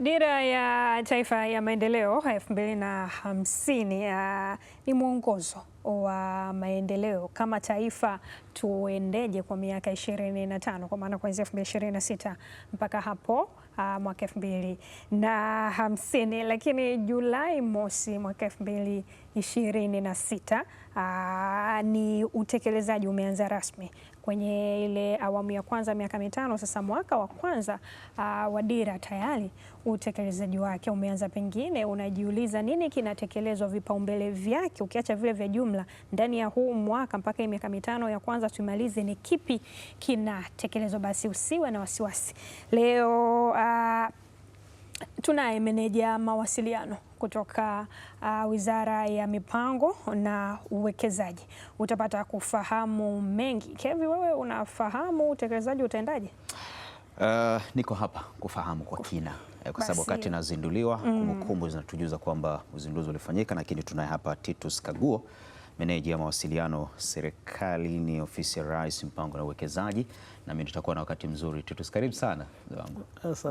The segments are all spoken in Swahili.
Dira ya Taifa ya Maendeleo 2050 ni mwongozo wa maendeleo kama taifa tuendeje kwa miaka 25, kwa maana kuanzia 2026 mpaka hapo mwaka 2050. Lakini Julai mosi mwaka 2026 ni utekelezaji umeanza rasmi kwenye ile awamu ya kwanza miaka mitano. Sasa mwaka wa kwanza wa dira tayari utekelezaji wake umeanza. Pengine unajiuliza nini kinatekelezwa, vipaumbele vyake ukiacha vile vya jumla ndani ya huu mwaka mpaka miaka mitano ya kwanza tuimalize, ni kipi kinatekelezwa? Basi usiwe na wasiwasi. Leo tunaye meneja mawasiliano kutoka Wizara ya Mipango na Uwekezaji. Utapata kufahamu mengi. Kevi, wewe unafahamu utekelezaji utaendaje? Niko hapa kufahamu kwa kina kwa sababu wakati nazinduliwa kumbukumbu zinatujuza kwamba uzinduzi ulifanyika, lakini tunaye hapa Titus Kaguo, meneja ya mawasiliano serikalini, ofisi ya Rais, Mipango na Uwekezaji, na mimi tutakuwa na wakati mzuri. Titus, karibu sana wangu.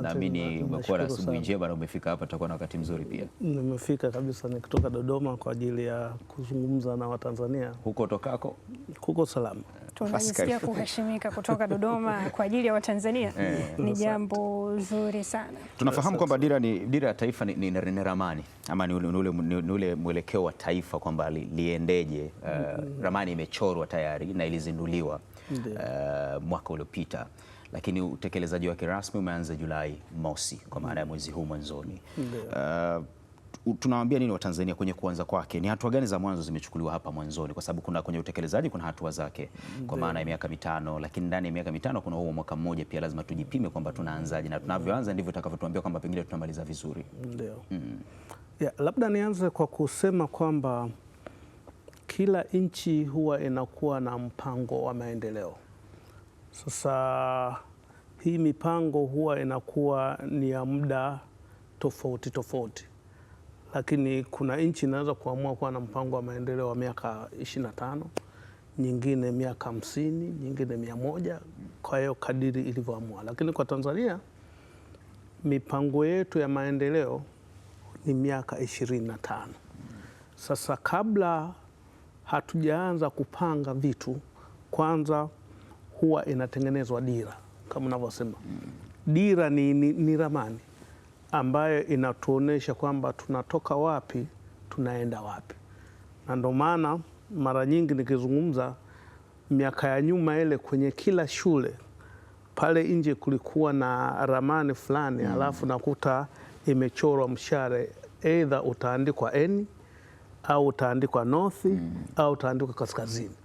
Naamini umekuwa na asubuhi njema na umefika hapa, tutakuwa na wakati mzuri pia. Nimefika kabisa, nikitoka Dodoma kwa ajili ya kuzungumza na Watanzania. Huko tokako? Huko salama. Tunajisikia kuheshimika kutoka Dodoma kwa ajili ya Watanzania. Ni jambo zuri sana. Tunafahamu kwamba dira ya taifa ni ramani ama ni ule mwelekeo wa taifa kwamba liendeje. Ramani imechorwa tayari na ilizinduliwa mwaka uliopita, lakini utekelezaji wake rasmi umeanza Julai mosi, kwa maana ya mwezi huu mwanzoni. Tunawaambia nini Watanzania kwenye kuanza kwake? Ni hatua gani za mwanzo zimechukuliwa hapa mwanzoni? Kwa sababu kwenye utekelezaji kuna hatua zake kwa maana ya miaka mitano, lakini ndani ya miaka mitano kuna huo mwaka mmoja pia, lazima tujipime kwamba tunaanzaje, na tunavyoanza ndivyo tutakavyotuambia kwamba pengine tunamaliza vizuri. Ndio. Labda nianze kwa kusema kwamba kila nchi huwa inakuwa na mpango wa maendeleo. Sasa hii mipango huwa inakuwa ni ya muda tofauti tofauti, lakini kuna nchi inaweza kuamua kuwa na mpango wa maendeleo wa miaka 25, nyingine miaka 50, nyingine 100, kwa hiyo kadiri ilivyoamua. Lakini kwa Tanzania mipango yetu ya maendeleo ni miaka 25. Sasa kabla hatujaanza kupanga vitu, kwanza huwa inatengenezwa dira. Kama unavyosema, dira ni ramani ambayo inatuonesha kwamba tunatoka wapi tunaenda wapi. Na ndio maana mara nyingi nikizungumza miaka ya nyuma ile, kwenye kila shule pale nje kulikuwa na ramani fulani, alafu nakuta imechorwa mshale, either utaandikwa N au utaandikwa north au utaandikwa kaskazini.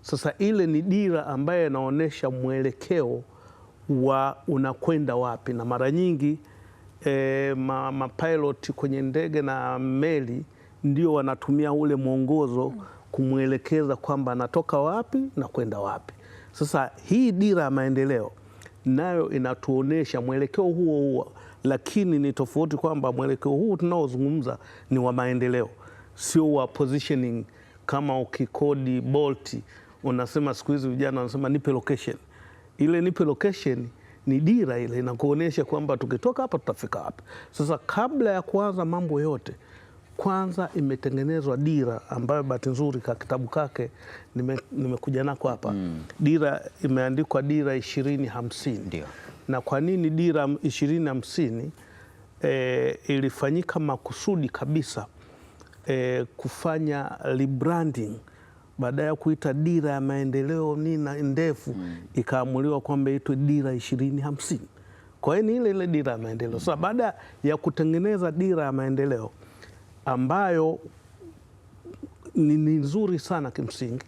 Sasa ile ni dira ambayo inaonyesha mwelekeo wa unakwenda wapi, na mara nyingi mapilot kwenye ndege na meli ndio wanatumia ule mwongozo kumwelekeza kwamba anatoka wapi na kwenda wapi. Sasa hii dira ya maendeleo nayo inatuonesha mwelekeo huo, lakini ni tofauti kwamba mwelekeo huu tunaozungumza ni wa maendeleo, sio wa positioning. Kama ukikodi Bolt unasema, siku hizi vijana wanasema nipe location. Ile nipe location ni dira, ile inakuonyesha kwamba tukitoka hapa tutafika hapa. Sasa kabla ya kuanza mambo yote, kwanza imetengenezwa dira ambayo bahati nzuri ka kitabu kake nimekuja nako hapa. Dira imeandikwa dira 2050. Ndio. Na kwa nini dira 2050? Ilifanyika makusudi kabisa kufanya rebranding. Baada ya kuita dira ya maendeleo nina ndefu, ikaamuliwa kwamba itwe dira 2050. Kwa hiyo ni ile dira ya maendeleo. Sasa baada ya kutengeneza dira ya maendeleo ambayo ni nzuri sana kimsingi,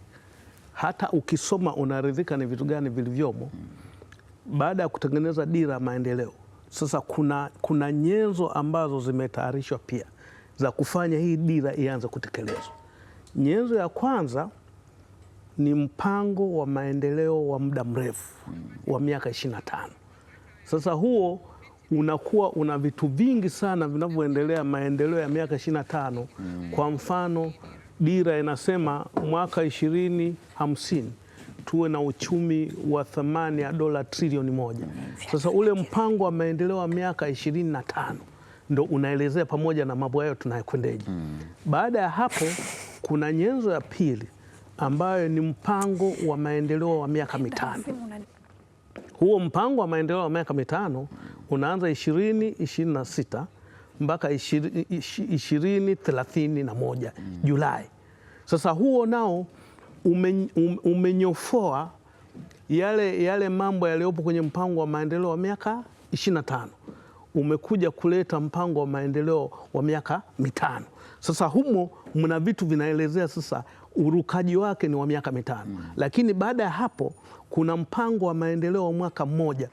hata ukisoma unaridhika ni vitu gani vilivyomo. Baada ya kutengeneza dira ya maendeleo, sasa kuna nyenzo ambazo zimetayarishwa pia za kufanya hii dira ianze kutekelezwa. Nyenzo ya kwanza ni mpango wa maendeleo wa muda mrefu wa miaka 25. Sasa huo unakuwa una vitu vingi sana vinavyoendelea maendeleo ya miaka 25. Kwa mfano, dira inasema mwaka 2050 tuwe na uchumi wa thamani ya $1 trilioni. Sasa ule mpango wa maendeleo wa miaka 25 ndo unaelezea pamoja na mambo hayo tunayokwendeje. Baada ya hapo kuna nyenzo ya pili ambayo ni mpango wa maendeleo wa miaka mitano. Huo mpango wa maendeleo wa miaka mitano unaanza 2026 mpaka 2031 Julai. Sasa huo nao umenyofoa yale mambo yaliyopo kwenye mpango wa maendeleo wa miaka 25, umekuja kuleta mpango wa maendeleo wa miaka mitano. Sasa humo mna vitu vinaelezea sasa urukaji wake ni wa miaka mitano. Lakini baada ya hapo kuna mpango wa maendeleo wa mwaka mmoja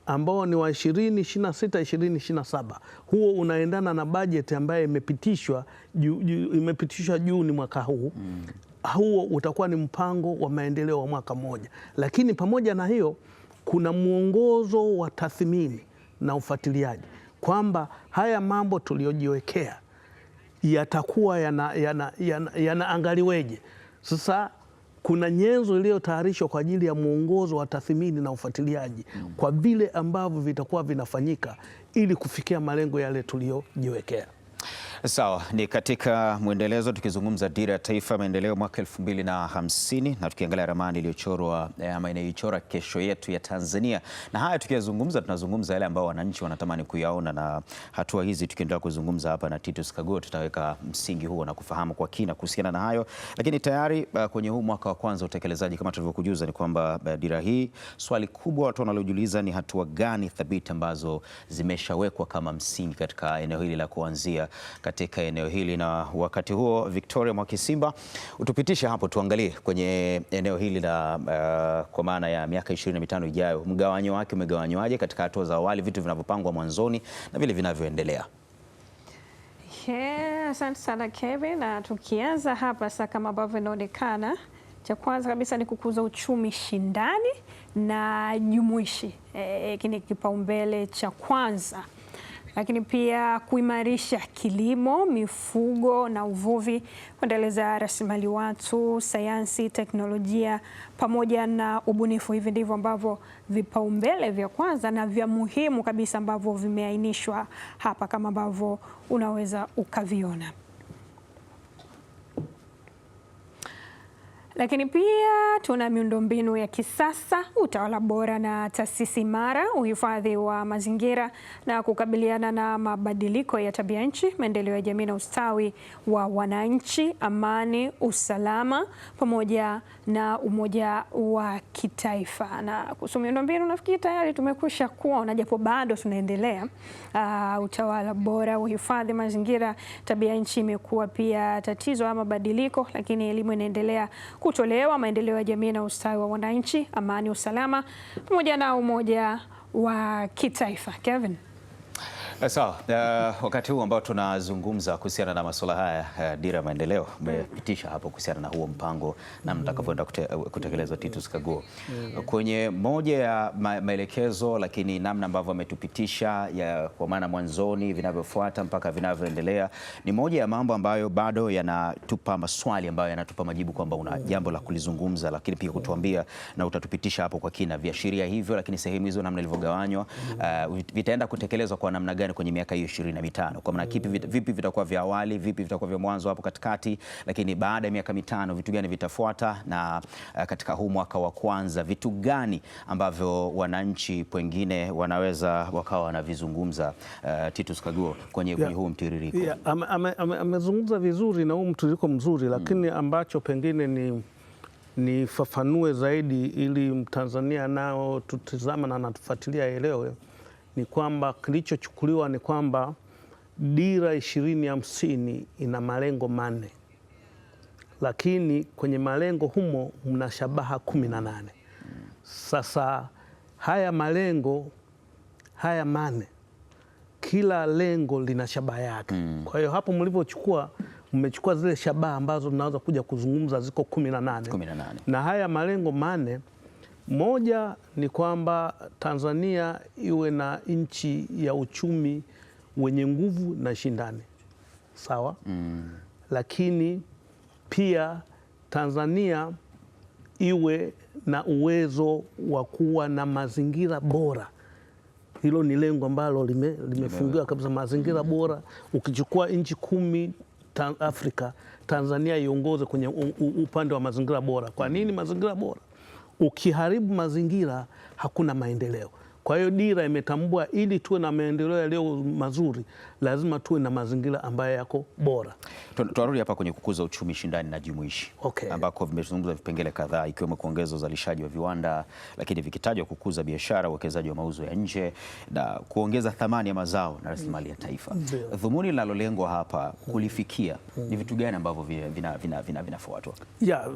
ambao ni wa 2026 2027. Huo unaendana na bajeti ambayo imepitishwa Juni mwaka huu. Huo utakuwa ni mpango wa maendeleo wa mwaka mmoja. Lakini pamoja na hiyo kuna mwongozo wa tathmini na ufuatiliaji kwamba haya mambo tuliyojiwekea yatakuwa yanaangaliweje. Sasa kuna nyenzo iliyotayarishwa kwa ajili ya mwongozo wa tathmini na ufuatiliaji kwa vile ambavyo vitakuwa vinafanyika ili kufikia malengo yale tuliyojiwekea. Sawa, ni katika mwendelezo tukizungumza dira ya taifa maendeleo mwaka 2050 na tukiangalia ramani iliyochorwa ama inayochora kesho yetu ya Tanzania. Na haya tukiyazungumza, tunazungumza yale ambao wananchi wanatamani kuyaona, na hatua hizi tukiendelea kuzungumza hapa na Titus Kaguo tutaweka msingi huo na kufahamu kwa kina kuhusiana na hayo. Lakini tayari kwenye huu mwaka wa kwanza utekelezaji, kama tulivyokujuza, ni kwamba dira hii, swali kubwa watu wanalojiuliza ni hatua gani thabiti ambazo zimeshawekwa kama msingi katika eneo hili la kuanzia katika eneo hili. Na wakati huo Victoria Mwakisimba utupitisha hapo, tuangalie kwenye eneo hili la kwa maana ya miaka 25 ijayo, mgawanyo wake umegawanywaje katika hatua za awali, vitu vinavyopangwa mwanzoni na vile vinavyoendelea. Asante sana Kevin, na tukianza hapa sasa, kama ambavyo inaonekana, cha kwanza kabisa ni kukuza uchumi shindani na jumuishi. Kini kipaumbele cha kwanza, lakini pia kuimarisha kilimo, mifugo na uvuvi, kuendeleza rasilimali watu, sayansi, teknolojia pamoja na ubunifu. Hivi ndivyo ambavyo vipaumbele vya kwanza na vya muhimu kabisa ambavyo vimeainishwa hapa kama ambavyo unaweza ukaviona. Lakini pia tuna miundombinu ya kisasa, utawala bora na taasisi imara, uhifadhi wa mazingira na kukabiliana na mabadiliko ya tabia nchi, maendeleo ya jamii na ustawi wa wananchi, amani, usalama pamoja na umoja wa kitaifa. Na kuhusu miundombinu nafikiri tayari tumekwisha kuona, japo bado tunaendelea. Utawala bora, uhifadhi mazingira, tabia nchi imekuwa pia tatizo ama mabadiliko, lakini elimu inaendelea kutolewa, maendeleo ya jamii na ustawi wa wananchi, amani, usalama pamoja na umoja wa kitaifa. Kevin. Sawa, wakati huu ambao tunazungumza kuhusiana na masuala haya, dira ya maendeleo umepitisha hapo kuhusiana na huo mpango na mtakavyoenda kutekelezwa, Titus Kaguo, kwenye moja ya maelekezo, lakini namna ambavyo ametupitisha kwa maana mwanzoni, vinavyofuata mpaka vinavyoendelea, ni moja ya mambo ambayo bado yanatupa maswali ambayo yanatupa majibu kwamba una jambo la kulizungumza, lakini pia kutuambia na utatupitisha hapo kwa kina viashiria hivyo, lakini sehemu hizo namna ilivyogawanywa, vitaenda kutekelezwa kwa namna gani kwenye miaka hiyo 25, kwa maana vipi vitakuwa vya awali, vipi vitakuwa vya mwanzo hapo katikati, lakini baada ya miaka mitano vitu gani vitafuata, na katika huu mwaka wa kwanza vitu gani ambavyo wananchi pengine wanaweza wakawa wanavizungumza. Titus Kaguo, kwenye huu mtiririko. Amezungumza vizuri na huu mtiririko mzuri, lakini ambacho pengine nifafanue zaidi ili Mtanzania nao tutizama na natufuatilia elewe, ni kwamba kilichochukuliwa ni kwamba dira 2050 ina malengo 4, lakini kwenye malengo humo mna shabaha 18. Sasa haya malengo haya 4, kila lengo lina shabaha yake. Kwa hiyo hapo mlivyochukua, mmechukua zile shabaha ambazo tunaweza kuja kuzungumza, ziko 18. Na haya malengo 4, moja ni kwamba Tanzania iwe na nchi ya uchumi wenye nguvu na shindani, sawa. Lakini pia Tanzania iwe na uwezo wa kuwa na mazingira bora Hilo ni lengo ambalo limefungiwa kabisa, mazingira bora. Ukichukua nchi 10 Afrika, Tanzania iongoze kwenye upande wa mazingira bora. Kwa nini mazingira bora? Ukiharibu mazingira hakuna maendeleo. Kwa hiyo dira imetambua ili tuwe na maendeleo yaliyo mazuri lazima tuwe na mazingira ambayo yako bora. Tuarudi hapa kwenye kukuza uchumi shindani na jumuishi, ambako vimezungumza vipengele kadhaa ikiwemo kuongeza uzalishaji wa viwanda, lakini vikitajwa kukuza biashara, uwekezaji wa mauzo ya nje na kuongeza thamani ya mazao na rasilimali ya taifa. Dhumuni linalolengwa hapa kulifikia ni vitu gani ambavyo vinafuatwa?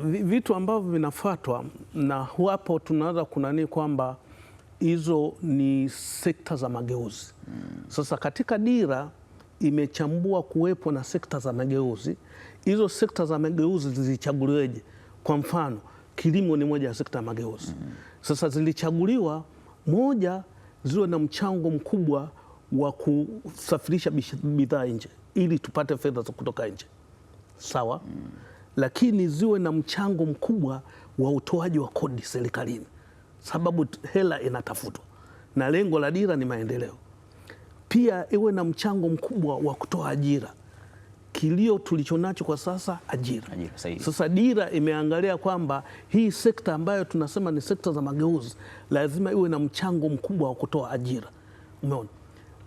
Vitu ambavyo vinafuatwa, na hapo tunaweza kunani kwamba hizo ni sekta za mageuzi. Sasa katika dira imechambua kuwepo na sekta za mageuzi. Hizo sekta za mageuzi zilichaguliweje? Kwa mfano, kilimo ni moja ya sekta ya mageuzi. Sasa zilichaguliwa, moja, ziwe na mchango mkubwa wa kusafirisha bidhaa nje ili tupate fedha za kutoka nje. Sawa? Lakini ziwe na mchango mkubwa wa utoaji wa kodi serikalini, sababu hela inatafutwa na lengo la dira ni maendeleo. Pia iwe na mchango mkubwa wa kutoa ajira. Kilio tulichonacho kwa sasa, ajira. Sasa dira imeangalia kwamba hii sekta ambayo tunasema ni sekta za mageuzi lazima iwe na mchango mkubwa wa kutoa ajira. Umeona?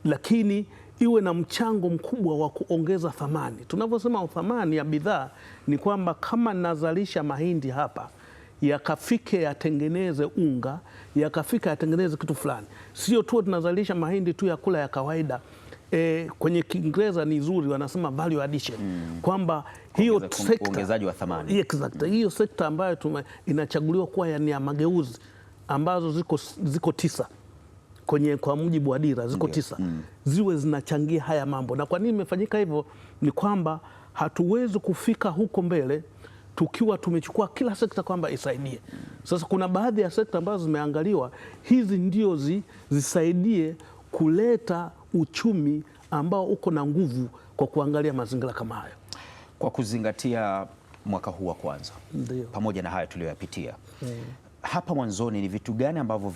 Lakini iwe na mchango mkubwa wa kuongeza thamani. Tunavyosema thamani ya bidhaa ni kwamba kama nazalisha mahindi hapa, yakafike yatengeneze unga, yakafika yatengeneze kitu fulani. Sio tu tunazalisha mahindi tu ya kula ya kawaida. Kwenye Kiingereza ni nzuri, wanasema value addition, kwamba hiyo sekta, uongezaji wa thamani. Exactly. Hiyo sekta ambayo inachaguliwa kuwa ni ya mageuzi ambazo ziko 9 kwa mujibu wa dira, ziko 9 ziwe zinachangia haya mambo. Na kwa nini imefanyika hivyo? Ni kwamba hatuwezi kufika huko mbele tukiwa tumechukua kila sekta kwamba isaidie. Sasa kuna baadhi ya sekta ambazo zimeangaliwa, hizi ndio zisaidie kuleta uchumi ambao uko na nguvu kwa kuangalia mazingira kama hayo. Kwa kuzingatia mwaka huu wa kwanza, pamoja na haya tuliyoyapitia hapa mwanzoni, ni vitu gani ambavyo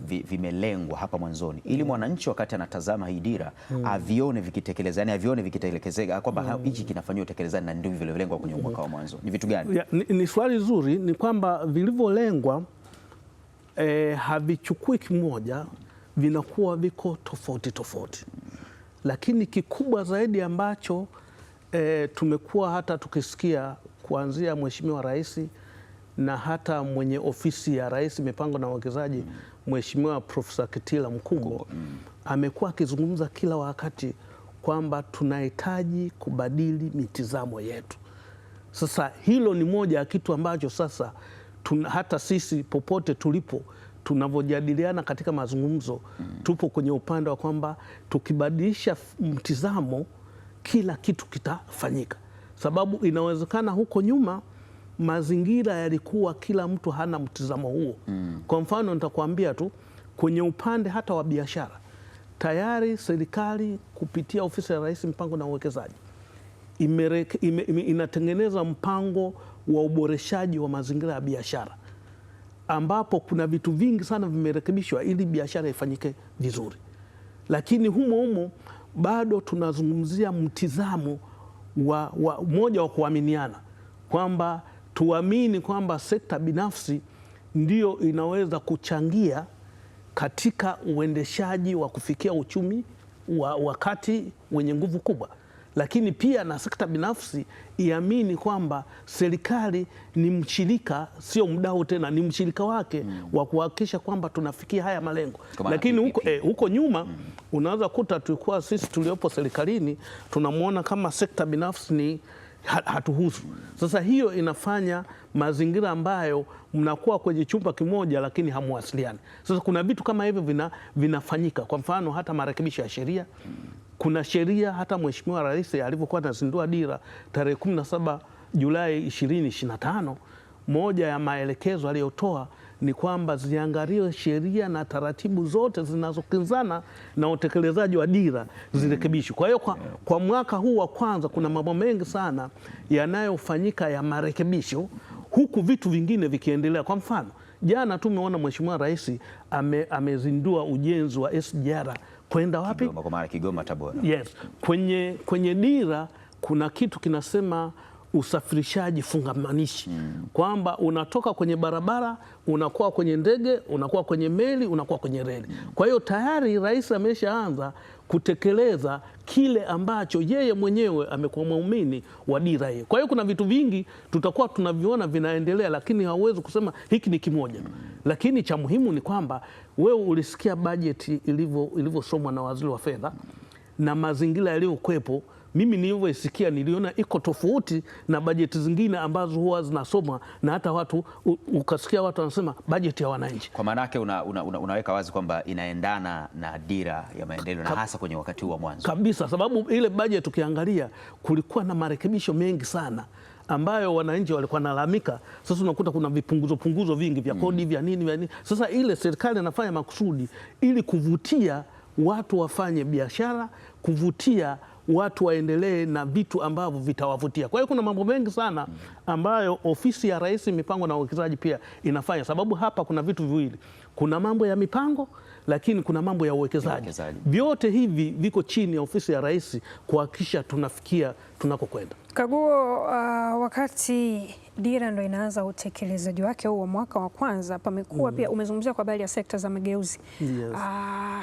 vimelengwa hapa mwanzoni ili mwananchi wakati anatazama hii dira avione vikitekelezwa, yani avione vikitekelezeka kwamba hichi kinafanywa utekelezaji na ndio vilivyolengwa kwenye mwaka wa mwanzo? Ni vitu gani? Ni swali zuri. Ni kwamba vilivyolengwa havichukui kimoja, vinakuwa viko tofauti. Lakini kikubwa zaidi ambacho tumekuwa hata tukisikia kuanzia Mheshimiwa Rais na hata mwenye ofisi ya Rais mipango na uwekezaji, Mheshimiwa Profesa Kitila Mkumbo amekuwa akizungumza kila wakati kwamba tunahitaji kubadili mitizamo yetu. Sasa hilo ni moja ya kitu ambacho sasa hata sisi popote tulipo tunavyojadiliana katika mazungumzo tupo kwenye upande wa kwamba tukibadilisha mtizamo kila kitu kitafanyika, sababu inawezekana huko nyuma mazingira yalikuwa kila mtu hana mtizamo huo. Kwa mfano nitakwambia tu kwenye upande hata wa biashara, tayari serikali kupitia ofisi ya Rais mipango na uwekezaji inatengeneza mpango wa uboreshaji wa mazingira ya biashara, ambapo kuna vitu vingi sana vimerekebishwa ili biashara ifanyike vizuri. Lakini humo bado tunazungumzia mtizamo moja wa kuaminiana, kwamba tuamini kwamba sekta binafsi ndio inaweza kuchangia katika uendeshaji wa kufikia uchumi wa wakati wenye nguvu kubwa, lakini pia na sekta binafsi iamini kwamba serikali ni mshirika, sio mdau tena, ni mshirika wake wa kuhakikisha kwamba tunafikia haya malengo. Lakini huko nyuma unaweza kuta tulikuwa sisi tuliopo serikalini tunamwona kama sekta binafsi ni hatuhusu. Sasa hiyo inafanya mazingira ambayo mnakuwa kwenye chumba kimoja lakini hamuwasiliani. Sasa kuna vitu kama hivyo vinafanyika. Kwa mfano hata marekebisho ya sheria. Kuna sheria hata Mheshimiwa Rais alivyokuwa anazindua dira tarehe 17 Julai 2025, moja ya maelekezo aliyotoa ni kwamba ziangaliwe sheria na taratibu zote zinazokinzana na utekelezaji wa dira zirekebishwe. Kwa hiyo kwa mwaka huu wa kwanza kuna mambo mengi sana yanayofanyika ya marekebisho, huku vitu vingine vikiendelea. Kwa mfano Jana tumeona Mheshimiwa Rais amezindua ujenzi wa SGR kwenda wapi? Kigoma, kwa maana Kigoma Tabora. Yes. Kwenye dira kuna kitu kinasema usafirishaji fungamanishi, kwamba unatoka kwenye barabara, unakuwa kwenye ndege, unakuwa kwenye meli, unakuwa kwenye reli. Kwa hiyo tayari rais ameshaanza kutekeleza kile ambacho yeye mwenyewe amekuwa muumini wa dira hiyo. Kwa hiyo kuna vitu vingi tutakuwa tunaviona vinaendelea, lakini hauwezi kusema hiki ni kimoja. Lakini cha muhimu ni kwamba wewe ulisikia bajeti ilivyosomwa na waziri wa fedha na mazingira yaliyokuwepo. Mimi nilivyoisikia niliona iko tofauti na bajeti zingine ambazo huwa zinasomwa na hata watu ukasikia watu wanasema bajeti ya wananchi. Kwa maana yake unaweka wazi kwamba inaendana na dira ya maendeleo na hasa kwenye wakati huu wa mwanzo. Kabisa, sababu ile bajeti ukiangalia kulikuwa na marekebisho mengi sana ambayo wananchi walikuwa nalalamika. Sasa unakuta kuna vipunguzo vingi vya kodi vya nini. Sasa ile serikali inafanya makusudi ili kuvutia watu wafanye biashara, kuvutia watu waendelee na vitu ambavyo vitawavutia. Kwa hiyo kuna mambo mengi sana ambayo ofisi ya Rais mipango na uwekezaji pia inafanya, sababu hapa kuna vitu viwili, kuna mambo ya mipango lakini kuna mambo ya uwekezaji. Vyote hivi viko chini ya ofisi ya Rais kuhakikisha tunafikia tunakokwenda. Kaguo, wakati dira ndo inaanza utekelezaji wake huu wa mwaka wa kwanza, pamekuwa pia umezungumzia kwa habari ya sekta za mageuzi. Yes.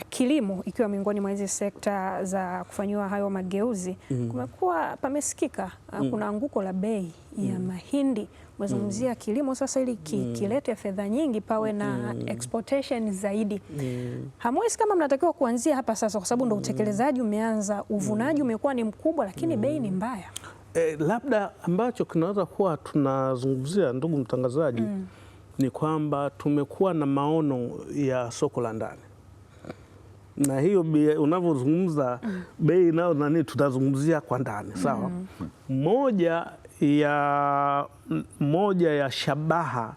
Kilimo ikiwa miongoni mwa hizi sekta za kufanyiwa hayo mageuzi, kumekuwa pamesikika kuna anguko la bei ya mahindi. Umezungumzia kilimo sasa, ili kilete fedha nyingi pawe na exportation zaidi. Hamwezi kama mnatakiwa kuanzia hapa sasa, kwa sababu ndo utekelezaji umeanza, uvunaji umekuwa ni mkubwa, lakini bei ni mbaya. Labda ambacho kinaweza kuwa tunazungumzia, ndugu mtangazaji, ni kwamba tumekuwa na maono ya soko la ndani, na hiyo unavyozungumza bei nao nani tutazungumzia kwa ndani, sawa? Moja ya shabaha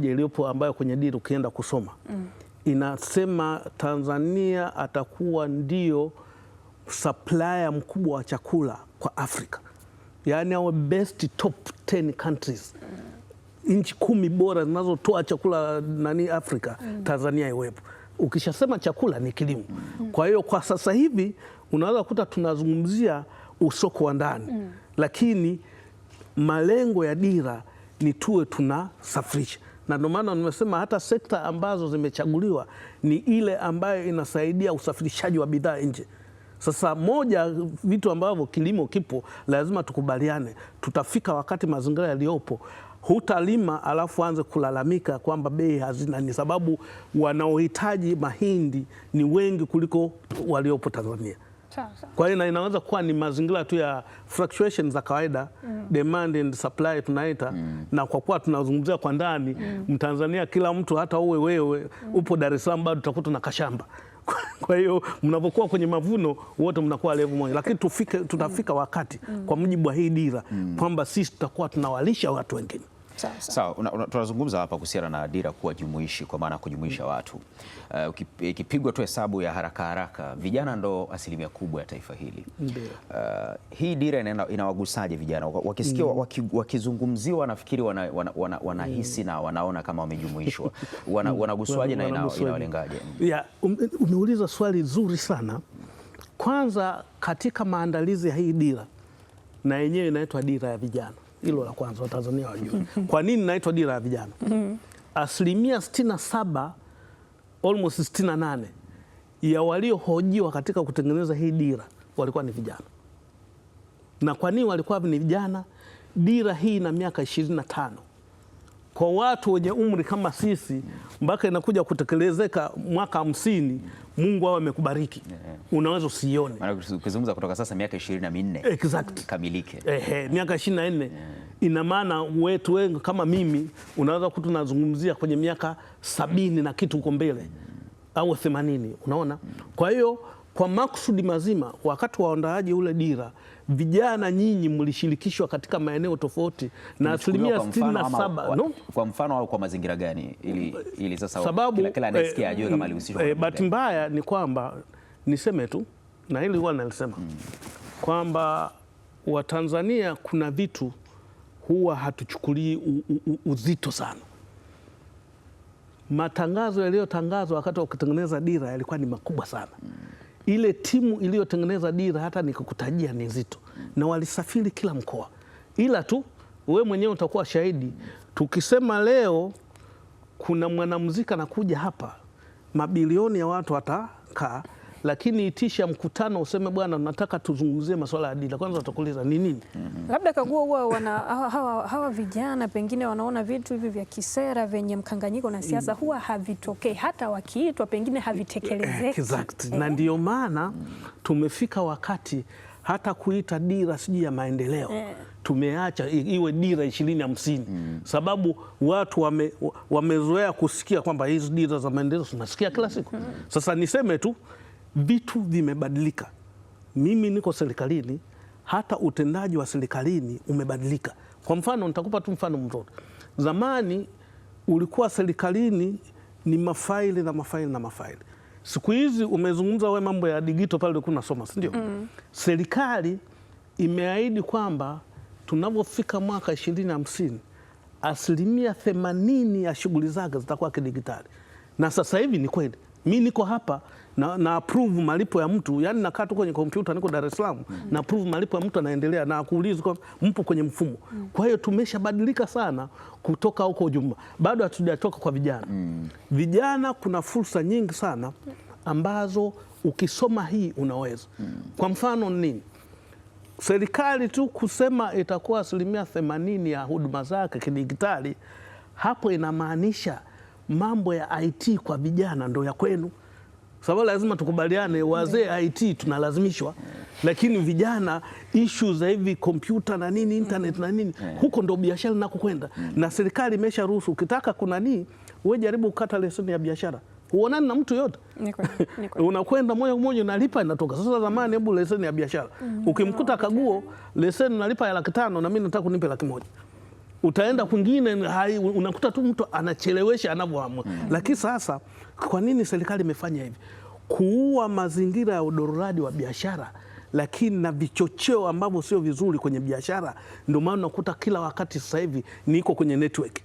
iliyopo ambayo kwenye dira ukienda kusoma inasema Tanzania atakuwa ndio supplier mkubwa wa chakula kwa Afrika, yaani our best top 10 countries, nchi 10 bora zinazotoa chakula Afrika, Tanzania iwepo. Ukishasema chakula ni kilimo. Kwa hiyo kwa sasa hivi unaweza kukuta tunazungumzia usoko wa ndani, lakini malengo ya dira ni tuwe tunasafirisha, na ndio maana nimesema hata sekta ambazo zimechaguliwa ni ile ambayo inasaidia usafirishaji wa bidhaa nje. Sasa moja vitu ambavyo kilimo kipo, lazima tukubaliane, tutafika wakati mazingira yaliyopo hutalima alafu anze kulalamika kwamba bei hazina, ni sababu wanaohitaji mahindi ni wengi kuliko waliopo Tanzania. Kwa hiyo inaweza kuwa ni mazingira tu ya fluctuations za kawaida, demand and supply tunaita, na kwa kuwa tunazungumzia kwa ndani, Mtanzania kila mtu, hata uwe wewe upo Dar es Salaam, bado tutakuta na kashamba. Kwa hiyo mnapokuwa kwenye mavuno wote mnakuwa level moja, lakini tutafika wakati kwa mujibu wa hii dira kwamba sisi tutakuwa tunawalisha watu wengine. Sawa, tunazungumza hapa kuhusiana na dira kuwa jumuishi, kwa maana kujumuisha watu. Ikipigwa tu hesabu ya haraka, vijana ndo asilimia kubwa ya taifa hili. Hii dira inawagusaje vijana? Wakisikia wakizungumziwa, nafikiri wanahisi na wanaona kama wamejumuishwa. Wanaguswaje na inawalengaje? Umeuliza swali zuri sana. Kwanza, katika maandalizi ya hii dira, na yenyewe inaitwa dira ya vijana. Hilo la kwanza Watanzania wajue. Kwa nini inaitwa dira ya vijana? Asilimia 67, almost 68 ya waliohojiwa katika kutengeneza hii dira walikuwa ni vijana. Na kwa nini walikuwa ni vijana? Dira hii ina miaka 25. Kwa watu wenye umri kama sisi, mpaka inakuja kutekelezeka mwaka 50, Mungu awe amekubariki. Unaweza usione. Maana ukizungumza kutoka sasa miaka 24 exact kamilike. Miaka 24 ina maana wetu wengi kama mimi unaweza kutu nazungumzia kwenye miaka 70 na kitu uko mbele au 80, unaona? Kwa hiyo kwa makusudi mazima, wakati wa waandaaji ule dira, vijana nyinyi mlishirikishwa katika maeneo tofauti na asilimia 67. No? Kwa mfano au kwa mazingira gani ili sasa sababu kila anasikia ajue kama alihusishwa? Bahati mbaya ni kwamba niseme tu, na hili huwa nalisema kwamba Watanzania kuna vitu huwa hatuchukulii uzito sana. matangazo yaliyotangazwa wakati wa kutengeneza dira yalikuwa ni makubwa sana. Ile timu iliyotengeneza dira hata nikukutajia ni nzito, na walisafiri kila mkoa, ila tu wewe mwenyewe utakuwa shahidi. Tukisema leo kuna mwanamuziki anakuja hapa, mabilioni ya watu watakaa, lakini itisha mkutano useme bwana nataka tuzungumzie masuala ya dira, kwanza watakuuliza ni nini? Labda Kaguo, huwa hawa vijana pengine wanaona vitu hivi vya kisera vyenye mkanganyiko na siasa huwa havitokei, hata wakiitwa pengine havitekelezeki. Exactly. Na ndio maana tumefika wakati hata kuita dira sijui ya maendeleo tumeacha iwe dira 2050 sababu watu wamezoea kusikia kwamba hizi dira za maendeleo tunasikia kila siku. Sasa niseme tu vitu vimebadilika. Mimi niko serikalini, hata utendaji wa serikalini umebadilika. Kwa mfano, nitakupa tu mfano mdogo. Zamani ulikuwa serikalini ni mafaili na mafaili na mafaili. Siku hizi umezungumza wewe mambo ya digital pale ulikuwa unasoma, si ndio? Serikali imeahidi kwamba tunapofika mwaka 2050 80% ya shughuli zake zitakuwa kidigitali. Na sasa hivi ni kweli. Mimi niko hapa na approve malipo ya mtu, yani nakaa tu kwenye kompyuta, niko Dar es Salaam na approve malipo ya mtu, anaendelea na kuuliza kwa mpo kwenye mfumo. Kwa hiyo tumeshabadilika sana kutoka huko jumla. Bado hatujatoka kwa vijana. Vijana kuna fursa nyingi sana ambazo ukisoma hii unaweza. Kwa mfano nini? Serikali tu kusema itakuwa 80% ya huduma zake kidigitali, hapo inamaanisha mambo ya IT kwa vijana ndo ya kwenu. Sababu lazima tukubaliane, wazee IT tunalazimishwa, lakini vijana issue za hivi kompyuta na nini, internet na nini, huko ndo biashara nako kwenda. Na serikali imesha ruhusu, ukitaka kuna nini, wewe jaribu kukata leseni ya biashara. Huonani na mtu yote. Unakwenda moja kwa moja unalipa inatoka. Sasa zamani hebu leseni ya biashara. Ukimkuta Kaguo leseni unalipa ya 500 na mimi nataka kunipe 100,000. Utaenda kwingine unakuta tu mtu anachelewesha anavyoamua. Lakini sasa kwa nini serikali imefanya hivi? Kuua mazingira ya udororadi wa biashara, lakini na vichocheo ambavyo sio vizuri kwenye biashara. Ndio maana unakuta kila wakati sasa hivi niko kwenye network.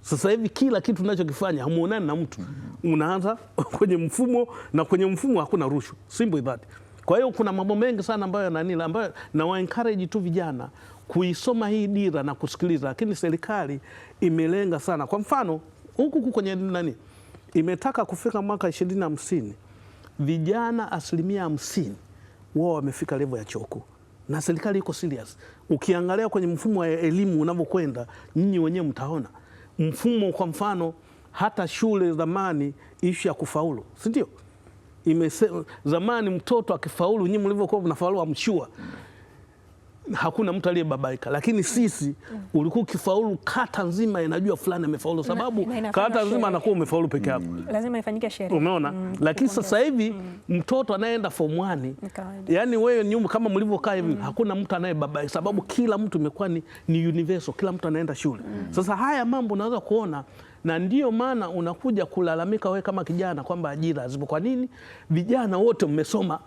Sasa hivi kila kitu tunachokifanya hamuonani na mtu. Unaanza kwenye mfumo, na kwenye mfumo hakuna rushwa. Simple that. Kwa hiyo kuna mambo mengi sana ambayo na wa encourage tu vijana kuisoma hii dira na kusikiliza, lakini serikali imelenga sana. Kwa mfano, huku kwenye nani? Imetaka kufika mwaka 2050 vijana 50% wao wamefika level ya chuo kikuu. Na serikali iko serious. Ukiangalia kwenye mfumo wa elimu unavyokwenda, nyinyi wenyewe mtaona. Mfumo kwa mfano, hata shule zamani issue ya kufaulu, si ndio? Zamani mtoto akifaulu, nyinyi mlivyokuwa mnafaulu amshua, hakuna mtu aliyebabaika. Lakini sisi ulikuwa ukifaulu kata nzima inajua fulani amefaulu, sababu kata nzima anakuwa umefaulu peke yako. Lazima ifanyike sherehe. Umeona? Lakini sasa hivi mtoto anayeenda form 1, yani wewe nyuma kama mlivyokaa hivi, hakuna mtu anayebabaika, sababu kila mtu imekuwa ni universal, kila mtu anaenda shule. Sasa haya mambo unaweza kuona, na ndio maana unakuja kulalamika wewe kama kijana kwamba ajira zipo. Kwa nini? Vijana wote mmesoma.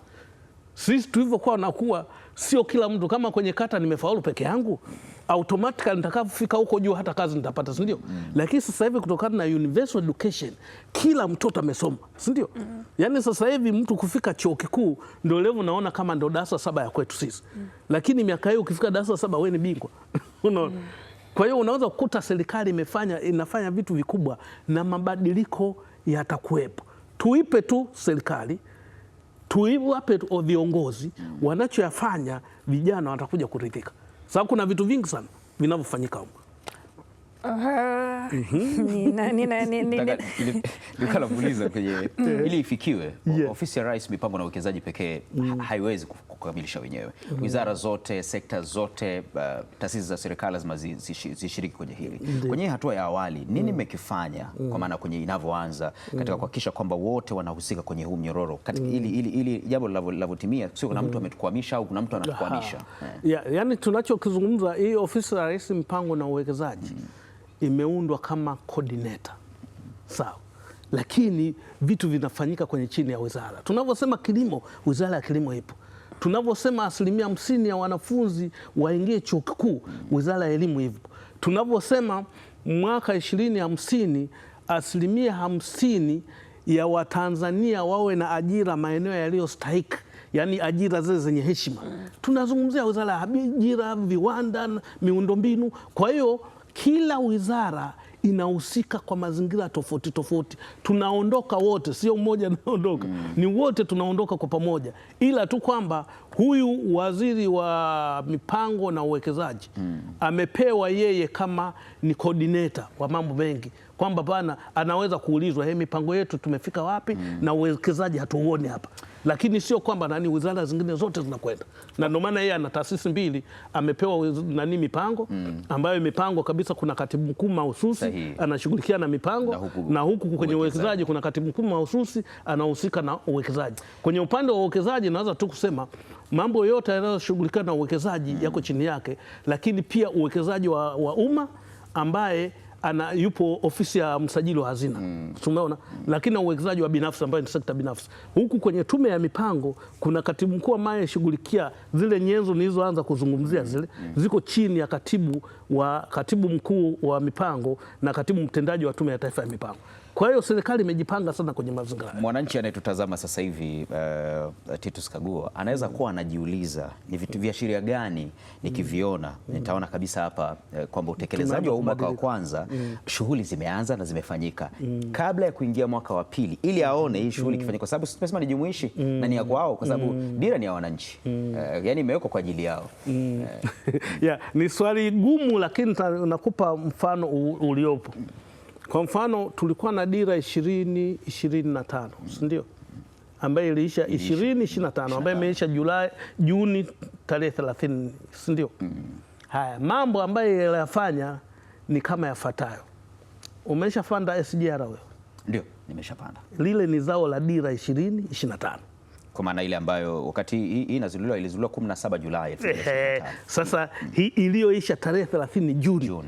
Sisi tulivyokuwa nakuwa sio kila mtu, kama kwenye kata nimefaulu peke yangu, automatically nitakapofika huko juu hata kazi nitapata, si ndio? Lakini sasa hivi kutokana na universal education kila mtoto amesoma, si ndio? Yaani sasa hivi mtu kufika chuo kikuu ndio leo unaona kama ndio darasa 7 ya kwetu sisi. Lakini miaka hiyo ukifika darasa 7 wewe ni bingwa. Unaona? Kwa hiyo unaweza kukuta serikali inafanya vitu vikubwa na mabadiliko yatakuwepo. Tuipe tu serikali, tuiwape viongozi, wanachoyafanya vijana watakuja kuridhika. Sababu kuna vitu vingi sana vinavyofanyika huko. Nikamuuliza kwenye ili ifikiwe, ofisi ya Rais mipango na uwekezaji pekee haiwezi kukamilisha wenyewe. Wizara zote, sekta zote, taasisi za serikali lazima zishiriki kwenye hili. Kwenye hatua ya awali nini mmekifanya, kwa maana kwenye inavyoanza katika kuhakikisha kwamba wote wanahusika kwenye huu mnyororo ili jambo linavyotimia, sio kuna mtu ametukwamisha au kuna mtu anatukwamisha. Yaani tunachokizungumza, hii ofisi ya Rais mipango na uwekezaji imeundwa kama coordinator. Sawa. Lakini vitu vinafanyika kwenye chini ya wizara. Tunavyosema kilimo, wizara ya kilimo ipo. Tunavyosema 50% ya wanafunzi waingie chuo kikuu, wizara ya elimu ipo. Tunavyosema mwaka 2050 50% ya Watanzania wawe na ajira maeneo yaliyostahiki, yani ajira zile zenye heshima. Tunazungumzia wizara ya ajira, viwanda, miundombinu. Kwa hiyo kila wizara inahusika kwa mazingira tofauti tofauti. Tunaondoka wote, sio mmoja anaondoka, ni wote tunaondoka kwa pamoja, ila tu kwamba huyu waziri wa mipango na uwekezaji amepewa yeye kama ni coordinator wa mambo mengi, kwamba bana anaweza kuulizwa mipango yetu tumefika wapi na uwekezaji hatuuoni hapa, lakini sio kwamba wizara zingine zote zinakwenda. Na ndio maana yeye ana taasisi mbili, amepewa mipango ambayo mipango kabisa kuna katibu mkuu mahususi anashughulikia na mipango, na huku kwenye uwekezaji kuna katibu mkuu mahususi anahusika na uwekezaji. Kwenye upande wa uwekezaji naweza tu kusema mambo yote yanayoshughulika na uwekezaji yako chini yake, lakini pia uwekezaji wa umma ambaye yupo ofisi ya msajili wa hazina, tumeona, lakini uwekezaji wa binafsi ambayo ni sekta binafsi. Huku kwenye tume ya mipango kuna katibu mkuu ambaye shughulikia zile nyenzo nilizoanza kuzungumzia, zile ziko chini ya katibu mkuu wa mipango na katibu mtendaji wa Tume ya Taifa ya Mipango. Kwa hiyo serikali imejipanga sana kwenye mazingira. Mwananchi anayetutazama sasa hivi Titus Kaguo anaweza kuwa anajiuliza ni vitu viashiria gani nikiviona nitaona kabisa hapa kwamba utekelezaji wa mwaka wa kwanza shughuli zimeanza na zimefanyika kabla ya kuingia mwaka wa pili, ili aone hii shughuli ikifanyika, kwa sababu tumesema ni jumuishi na ni ya kwao, kwa sababu dira ni ya wananchi, yani imewekwa kwa ajili yao. Ni swali gumu, lakini nakupa mfano uliopo. Kwa mfano tulikuwa na dira 2025, ndio ambayo iliisha 2025, ambayo imeisha Juni tarehe 30, ndio. Haya mambo ambayo yaliyafanya ni kama yafuatayo. Umeshapanda SGR wewe? Ndio, nimeshapanda. Lile ni zao la dira 2025. Kwa maana ile ambayo wakati hii ilizinduliwa 17 Julai 2025. Sasa hii iliyoisha tarehe 30 Juni.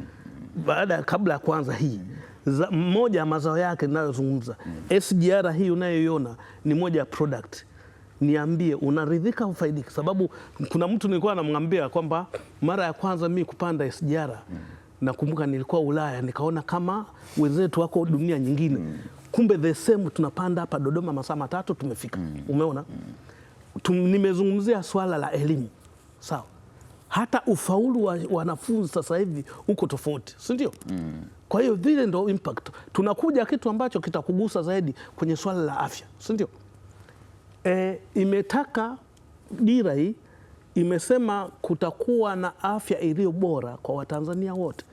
Kabla ya kwanza hii moja ya mazao yake ninayozungumza, SGR hii unayoiona ni moja ya product. Niambie, unaridhika ufaidiki? Sababu kuna mtu nilikuwa namwambia kwamba mara ya kwanza mimi kupanda SGR nakumbuka nilikuwa Ulaya, nikaona kama wenzetu wako dunia nyingine. Kumbe the same tunapanda hapa Dodoma masaa 3 tumefika. Umeona? Nimezungumzia swala la elimu. Sawa. Hata ufaulu wa wanafunzi sasa hivi uko tofauti, si ndio? Kwa hiyo vile ndo impact. Tunakuja kitu ambacho kitakugusa zaidi kwenye swala la afya, si ndio? Imetaka dira hii imesema kutakuwa na afya iliyo bora kwa Watanzania wote,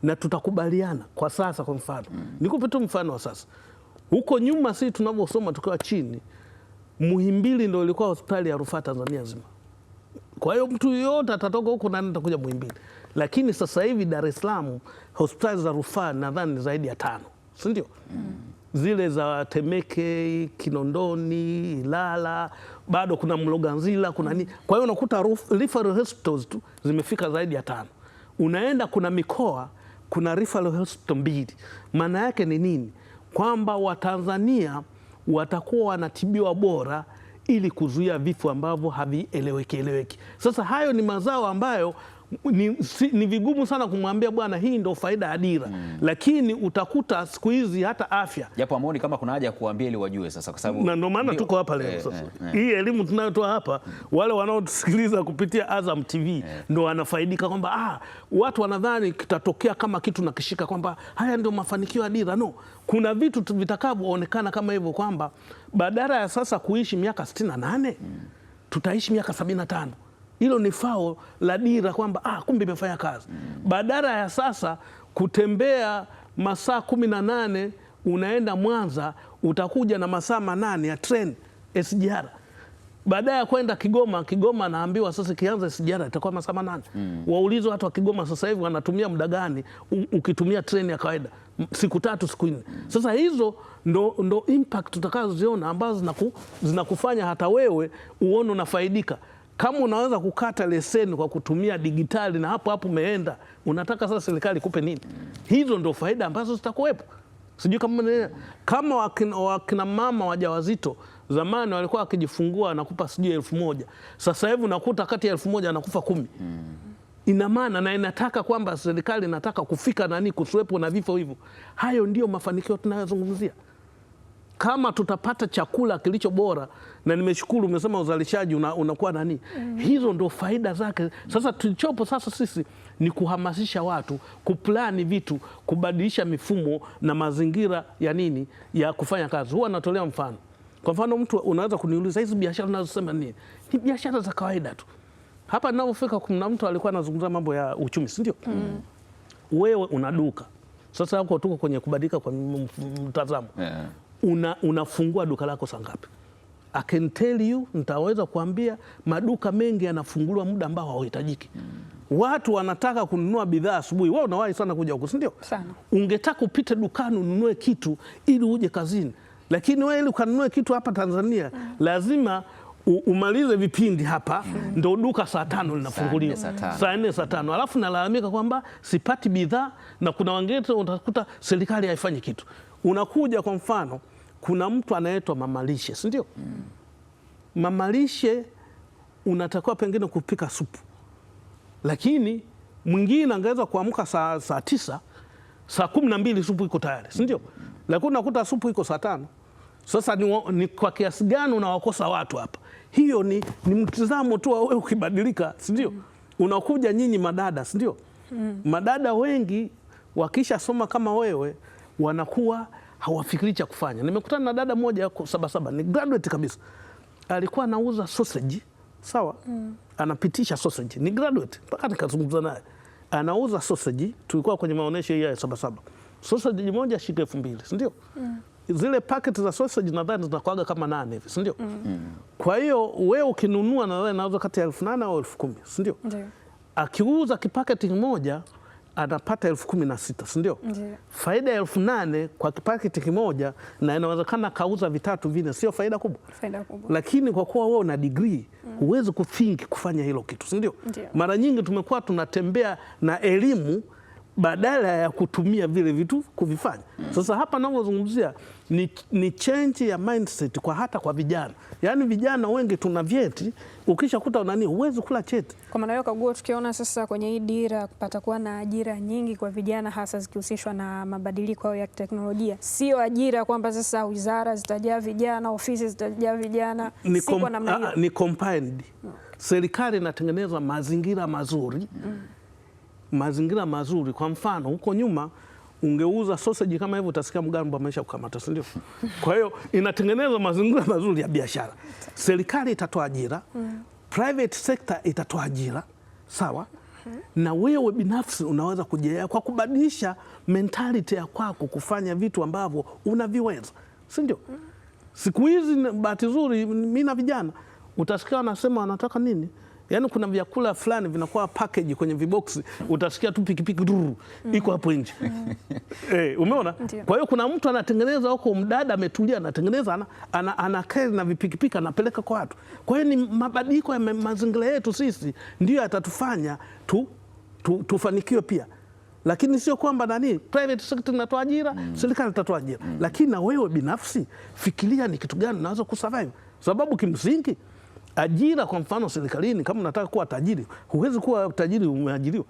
na tutakubaliana kwa sasa. Kwa mfano nikupe tu mfano wa sasa. Huko nyuma sisi tunavyosoma tukiwa chini, Muhimbili ndio ilikuwa hospitali ya rufaa Tanzania nzima. Kwa hiyo mtu yote atatoka huko na atakuja Muhimbili. Lakini sasa hivi Dar es Salaam hospitali za rufaa nadhani zaidi ya 5, si ndio? Zile za Temeke, Kinondoni, Ilala, bado kuna Mloganzila, kuna nini. Kwa hiyo unakuta referral hospitals tu zimefika zaidi ya 5. Unaenda kuna mikoa kuna referral hospital 2. Maana yake ni nini? Kwamba Watanzania watakuwa wanatibiwa bora ili kuzuia vifo ambavyo havieleweki. Sasa hayo ni mazao ambayo ni vigumu sana kumwambia bwana hii ndio faida ya dira, lakini utakuta siku hizi hata afya, japo amoni kama kuna haja ya kuambia ili wajue sasa, kwa sababu na ndio maana tuko hapa leo sasa. Hii elimu tunayotoa hapa, wale wanaotusikiliza kupitia Azam TV ndio wanafaidika kwamba watu wanadhani kitatokea kama kitu nakishika kwamba haya ndio mafanikio ya dira. No, kuna vitu vitakavyoonekana kama hivyo, kwamba badala ya sasa kuishi miaka 68 tutaishi miaka 75. Hilo ni fao la dira kwamba kumbe imefanya kazi. Badala ya sasa kutembea masaa 18 unaenda Mwanza, utakuja na masaa 8 ya train SGR. Baada ya kwenda Kigoma naambiwa sasa kianza SGR itakuwa masaa 8. Waulizo watu wa Kigoma sasa hivi wanatumia muda gani ukitumia train ya kawaida? Siku 3 siku 4. Sasa hizo ndo impact tutakazoziona ambazo zinakufanya hata wewe uone unafaidika. Kama unaweza kukata leseni kwa kutumia digitali na hapo umeenda, unataka sasa serikali kupe nini? Hizo ndio faida ambazo zitakuwepo. Sijui kama wakina mama wajawazito zamani walikuwa wakijifungua anakupa sijui 1000. Sasa hivi unakuta kati ya 1000 anakufa 10. ina maana na inataka kwamba serikali inataka kufika nani, kusiwepo na vifo hivyo. Hayo ndio mafanikio tunayozungumzia. Kama tutapata chakula kilicho bora, na nimeshukuru umesema uzalishaji unakuwa nani, hizo ndo faida zake. Sasa tulichopo sasa sisi ni kuhamasisha watu kuplani vitu, kubadilisha mifumo na mazingira ya nini ya kufanya kazi. Huwa natolea mfano. Kwa mfano, mtu unaweza kuniuliza hizi biashara unazosema nini? Ni biashara za kawaida tu. Hapa ninapofika kuna mtu alikuwa anazungumza mambo ya uchumi, si ndio? Wewe una duka. Sasa hapo tuko kwenye kubadilika kwa mtazamo. Unafungua duka lako saa ngapi? I can tell you, nitaweza kuambia maduka mengi yanafunguliwa muda ambao hauhitajiki. Watu wanataka kununua bidhaa asubuhi. Wewe unawahi sana kuja huko, si ndio? Sana. Ungetaka upite dukani ununue kitu ili uje kazini. Lakini wewe ili ukanunue kitu hapa Tanzania, lazima umalize vipindi hapa, ndo duka saa 5 linafunguliwa. Saa 4 saa 5. Alafu nalalamika kwamba sipati bidhaa, na kuna wengine utakuta serikali haifanyi kitu. Unakuja kwa mfano, kuna mtu anaitwa mamalishe, si ndio? Mamalishe unatakiwa pengine kupika supu, lakini mwingine angeweza kuamka saa 9, saa 12 supu iko tayari, si ndio? Lakini unakuta supu iko saa 5. Sasa ni kwa kiasi gani unawakosa watu hapa? Hiyo ni mtizamo tu wewe ukibadilika, si ndio? Unakuja nyinyi madada, si ndio? Madada wengi wakisha soma kama wewe wanakuwa hawafikiri cha kufanya. Nimekutana na dada moja kwa Sabasaba, ni graduate kabisa. Alikuwa anauza sausage, sawa? Anapitisha sausage, ni graduate, mpaka nikazungumza naye. Anauza sausage, tulikuwa kwenye maonesho ya Sabasaba. Sausage moja shilingi 2000, si ndio? Zile packet za sausage nadhani zinakuaga kama 8 hivi, si ndio? Kwa hiyo wewe ukinunua nadhani nauza kati ya 8,000 au 10,000, si ndio? Akiuza kipaketi kimoja anapata 16,000, si ndio? Faida ya 8,000 kwa kipaketi kimoja, na inawezekana kauza 3 4, sio faida kubwa? Faida kubwa. Lakini kwa kuwa wewe una degree, huwezi kuthink kufanya hilo kitu, si ndio? Mara nyingi tumekuwa tunatembea na elimu badala ya kutumia vile vitu kuvifanya. Sasa hapa ninavyozungumzia ni change ya mindset hata kwa vijana. Yaani vijana wengi tuna vyeti, ukishakuta nani huwezi kula cheti. Kwa maana hiyo Kagua, tukiona sasa kwenye hii dira patakuwa na ajira nyingi kwa vijana, hasa zikihusishwa na mabadiliko ya teknolojia. Sio ajira kwamba sasa wizara zitajaa vijana, ofisi zitajaa vijana, si kwa namna hiyo. Ni combined. Serikali inatengeneza mazingira mazuri. Mazingira mazuri. Kwa mfano, huko nyuma ungeuza sausage kama hivyo, utasikia mgambo amesha kukamata, si ndio? Kwa hiyo inatengeneza mazingira mazuri ya biashara. Serikali itatoa ajira, private sector itatoa ajira, sawa? Na wewe binafsi unaweza kujea kwa kubadilisha mentality ya kwako kufanya vitu ambavyo unaviweza, si ndio? Siku hizi bahati nzuri mimi na vijana utasikia wanasema wanataka nini? Yaani kuna vyakula fulani vinakuwa package kwenye viboksi, utasikia tu pikipiki iko hapo nje. Umeona? Kwa hiyo kuna mtu anatengeneza huko, mdada ametulia anatengeneza, anakaa na vipikipiki anapeleka kwa watu. Kwa hiyo ni mabadiliko ya mazingira yetu sisi ndio yatatufanya tufanikiwe pia. Lakini sio kwamba nani private sector inatoa ajira, serikali itatoa ajira. Lakini na wewe binafsi fikiria ni kitu gani unaweza kusurvive. Sababu kimsingi ajira, kwa mfano serikalini, kama unataka kuwa tajiri, huwezi kuwa tajiri umeajiriwa.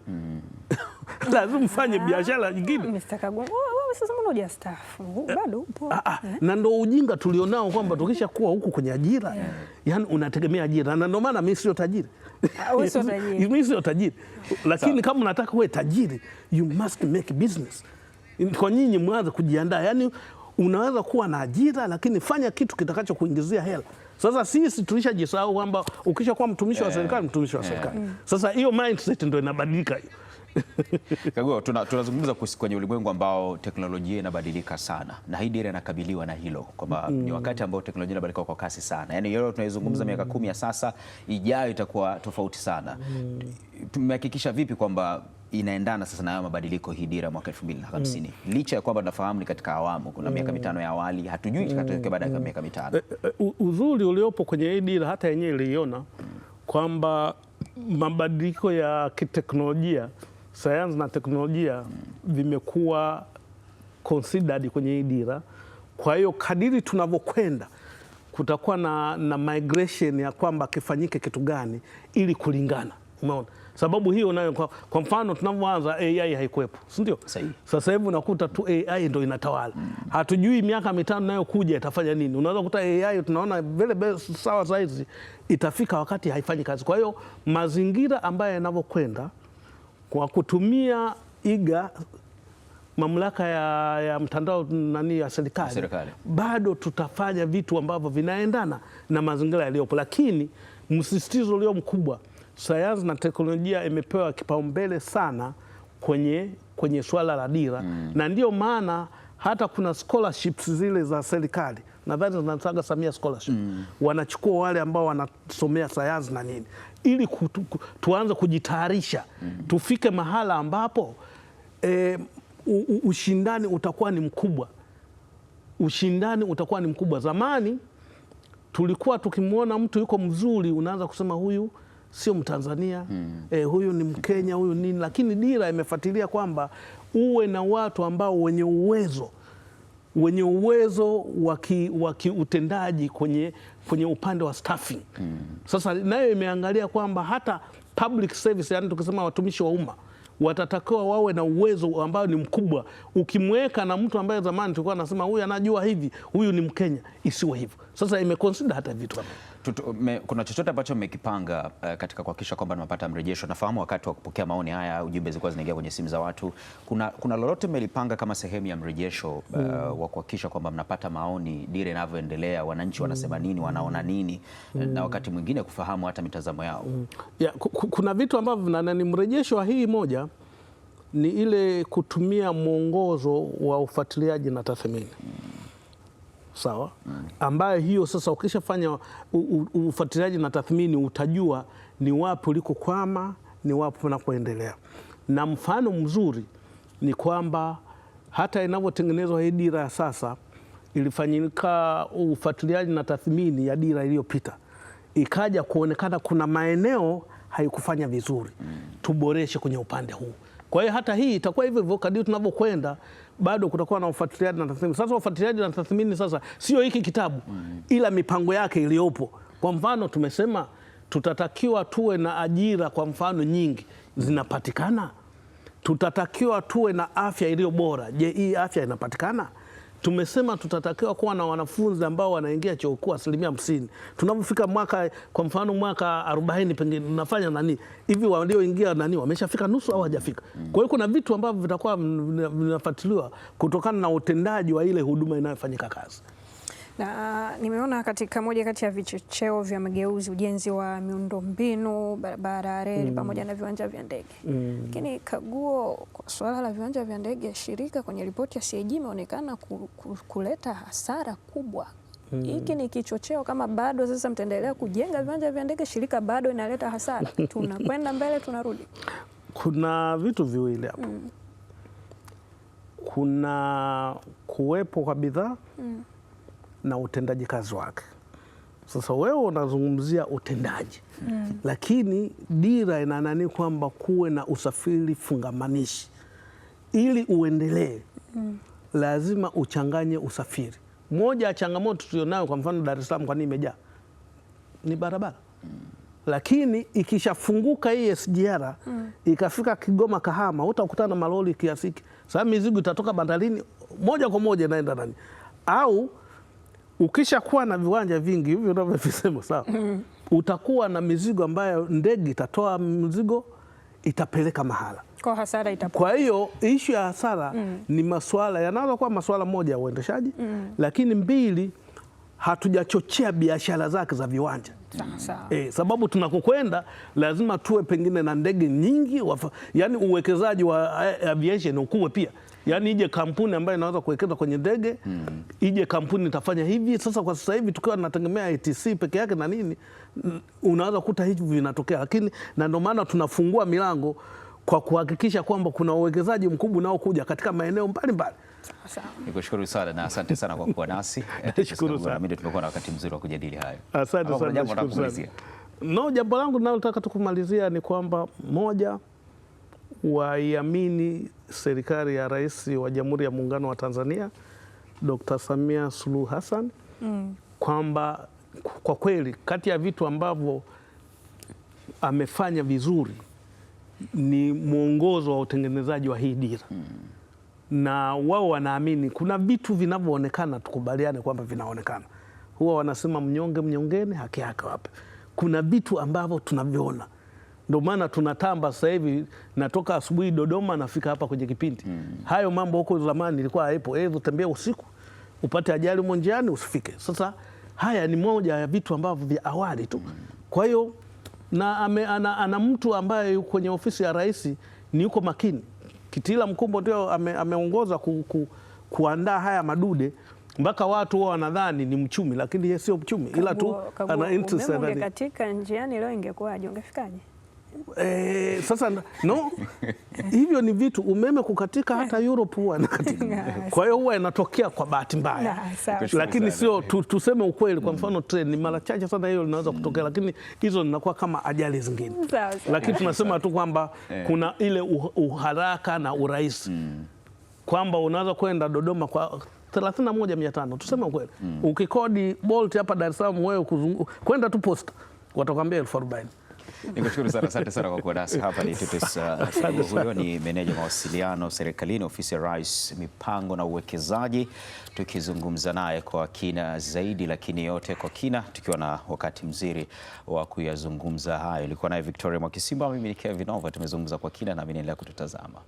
Lazima ufanye biashara nyingine. Mr. Kagua, wewe sasa mbona hujastaafu? Bado upo. Na ndio ujinga tulionao kwamba tukisha kuwa huku kwenye ajira, yani unategemea ajira. Na ndio maana mimi sio tajiri. Wewe sio tajiri. Mimi sio tajiri. Lakini kama unataka uwe tajiri, you must make business. Kwa nyinyi mwanze kujiandaa. Yani unaweza kuwa na ajira, lakini fanya kitu kitakacho kuingizia hela. Sasa sisi tulishajisahau kwamba ukisha kuwa mtumishi wa serikali, mtumishi wa serikali. Sasa hiyo mindset ndio inabadilika hiyo. Kagua, tunazungumza kwenye ulimwengu ambao teknolojia inabadilika sana, na hii dira inakabiliwa na hilo kwamba ni wakati ambao teknolojia inabadilika kwa kasi sana. Yaani leo tunaizungumza miaka 10 ya sasa, ijayo itakuwa tofauti sana. Tumehakikisha vipi kwamba inaendana sasa na hayo mabadiliko hii dira mwaka 2050? Licha ya kwamba tunafahamu ni katika awamu, kuna miaka 5 ya awali, hatujui itakachotokea baada ya miaka 5. Uzuri uliopo kwenye hii dira hata yenyewe iliona kwamba mabadiliko ya kiteknolojia, sayansi na teknolojia vimekuwa considered kwenye hii dira. Kwa hiyo kadiri tunavyokwenda kutakuwa na migration ya kwamba kifanyike kitu gani ili kulingana. Umeona? Sababu hiyo nayo kwa mfano tunavyoanza AI haikuwepo, si ndio? Sasa hivi unakuta tu AI ndio inatawala. Hatujui miaka 5 nayo kuja itafanya nini. Unaweza kukuta AI tunaona vile sawa saizi itafika wakati haifanyi kazi. Kwa hiyo mazingira ambayo yanavyokwenda kwa kutumia mamlaka ya mtandao ya serikali, bado tutafanya vitu ambavyo vinaendana na mazingira yaliyopo, lakini msisitizo ulio mkubwa, sayansi na teknolojia imepewa kipaumbele sana kwenye swala la dira na ndio maana hata kuna scholarships zile za serikali, nadhani zinataga Samia scholarship, wanachukua wale ambao wanasomea sayansi na nini, ili tuanze kujitayarisha tufike mahala ambapo ushindani utakuwa ni mkubwa. Ushindani utakuwa ni mkubwa. Zamani tulikuwa tukimwona mtu yuko mzuri unaanza kusema huyu sio Mtanzania, huyu ni Mkenya, huyu nini, lakini dira imefuatilia kwamba uwe na watu ambao wenye uwezo wa kiutendaji kwenye upande wa staffing. Sasa nayo imeangalia kwamba hata public service, yani tukisema watumishi wa umma watatakiwa wawe na uwezo ambao ni mkubwa. Ukimweka na mtu ambaye zamani tulikuwa nasema huyu anajua hivi, huyu ni Mkenya, isiwe hivyo. Sasa imeconsider hata vitu kama kuna chochote ambacho mmekipanga katika kuhakikisha kwamba tunapata mrejesho? Nafahamu wakati wa kupokea maoni haya ujumbe zilikuwa zinaingia kwenye simu za watu. Kuna lolote mmelipanga kama sehemu ya mrejesho wa kuhakikisha kwamba mnapata maoni, dira inavyoendelea, wananchi wanasema nini, wanaona nini, na wakati mwingine kufahamu hata mitazamo yao? Kuna vitu ambavyo ni mrejesho wa hii moja ni ile kutumia mwongozo wa ufuatiliaji na tathmini. Sawa, ambayo hiyo sasa ukishafanya ufuatiliaji na tathmini utajua ni wapi ulikokwama, ni wapi unakoendelea. Na mfano mzuri ni kwamba hata inavyotengenezwa hii dira ya sasa, ilifanyika ufuatiliaji na tathmini ya dira iliyopita, ikaja kuonekana kuna maeneo haikufanya vizuri, tuboreshe kwenye upande huu. Kwa hiyo hata hii itakuwa hivyo hivyo kadri tunavyokwenda, bado kutakuwa na ufuatiliaji na tathmini. Sasa ufuatiliaji na tathmini sasa sio hiki kitabu, ila mipango yake iliyopo. Kwa mfano tumesema tutatakiwa tuwe na ajira kwa mfano nyingi, zinapatikana? Tutatakiwa tuwe na afya iliyo bora, je, hii afya inapatikana? Tumesema tutatakiwa kuwa na wanafunzi ambao wanaingia chuo kikuu 50%. Tunapofika mwaka kwa mfano mwaka 40 pengine tunafanya nani hivi, walioingia nani wameshafika nusu au hajafika? Kwa hiyo kuna vitu ambavyo vitakuwa vinafuatiliwa kutokana na utendaji wa ile huduma inayofanyika kazi. Na nimeona katika moja kati ya vichocheo vya mageuzi ujenzi wa miundombinu, barabara, reli pamoja na viwanja vya ndege. Lakini kaguo kwa swala la viwanja vya ndege, shirika kwenye ripoti ya CAG imeonekana kuleta hasara kubwa. Hiki ni kichocheo kama bado sasa mtaendelea kujenga viwanja vya ndege, shirika bado inaleta hasara? Tunakwenda mbele tunarudi? Kuna vitu viwili hapo. Kuna kuwepo kwa bidhaa na utendaji kazi wake. Sasa wewe unazungumzia utendaji, lakini dira inanani kwamba kuwe na usafiri fungamanishi. Ili uendelee, lazima uchanganye usafiri. Moja ya changamoto tulionayo kwa mfano Dar es Salaam, kwa nini imejaa? Ni barabara. Lakini ikishafunguka hii SGR ikafika Kigoma Kahama, utakutana na malori kiasi hiki. Sasa mizigo itatoka bandarini moja kwa moja inaenda nani? Au ukisha kuwa na viwanja vingi hivyo unavyosema, sawa, utakuwa na mizigo ambayo ndege itatoa mzigo itapeleka mahala. Kwa hasara itakuwa. Kwa hiyo ishu ya hasara ni masuala yanaweza kuwa masuala moja ya uendeshaji, lakini mbili, hatujachochea biashara zake za viwanja. Sababu tunakokwenda lazima tuwe pengine na ndege nyingi, yani uwekezaji wa aviation ukue pia. Yani ije kampuni ambayo inaweza kuwekeza kwenye ndege, ije kampuni itafanya hivi. Sasa kwa sasa hivi tukiwa tunategemea ATC peke yake na nini, unaweza kukuta hivi vinatokea, lakini na ndio maana tunafungua milango kwa kuhakikisha kwamba kuna uwekezaji mkubwa unaokuja katika maeneo mbalimbali. Nikushukuru sana na asante sana kwa kuwa nasi. Nashukuru sana. Mimi tumekuwa na wakati mzuri wa kujadili hayo. Asante sana. Jambo langu ninalotaka tukumalizia ni kwamba moja, waiamini serikali ya Rais wa Jamhuri ya Muungano wa Tanzania Dr. Samia Suluhu Hassan, kwamba kwa kweli kati ya vitu ambavyo amefanya vizuri ni mwongozo wa utengenezaji wa hii dira na wao wanaamini kuna vitu vinavyoonekana, tukubaliane kwamba vinaonekana. Huwa wanasema mnyonge mnyongeni, haki yake wape. Kuna vitu ambavyo tunaviona, ndio maana tunatamba sasa hivi. Natoka asubuhi Dodoma, nafika hapa kwenye kipindi. Hayo mambo huko zamani ilikuwa haipo. Utembea usiku upate ajali njiani usifike. Sasa haya ni moja ya vitu ambavyo vya awali tu. Kwa hiyo na ana mtu ambaye yuko kwenye ofisi ya rais ni yuko makini. Kitila Mkumbo ndio ameongoza kuandaa haya madude, mpaka watu wao wanadhani ni mchumi, lakini yeye sio mchumi, ila tu ana interest. Katika njiani leo ingekuwaje, ungefikaje? Sasa no, hivyo ni vitu, umeme kukatika hata Europe huwa inakatika. Kwa hiyo huwa inatokea kwa bahati mbaya, lakini sio tuseme ukweli. Kwa mfano train ni mara chache sana hiyo linaweza kutokea, lakini hizo zinakuwa kama ajali zingine. Lakini tunasema tu kwamba kuna ile uharaka na urahisi, kwamba unaweza kwenda Dodoma kwa 31,500 tuseme ukweli. Ukikodi Bolt hapa Dar es Salaam, wewe kwenda tu posta watakwambia 40,000. Nikushukuru sana, asante sana kwa kuwa nasi hapa. Ni Titus huyo ni meneja mawasiliano serikalini, ofisi ya Rais, mipango na uwekezaji, tukizungumza naye kwa kina zaidi, lakini yote kwa kina tukiwa na wakati mzuri wa kuyazungumza hayo. Ilikuwa naye Victoria Mwakisimba, mimi ni Kevin Nova, tumezungumza kwa kina na mimi naendelea kututazama.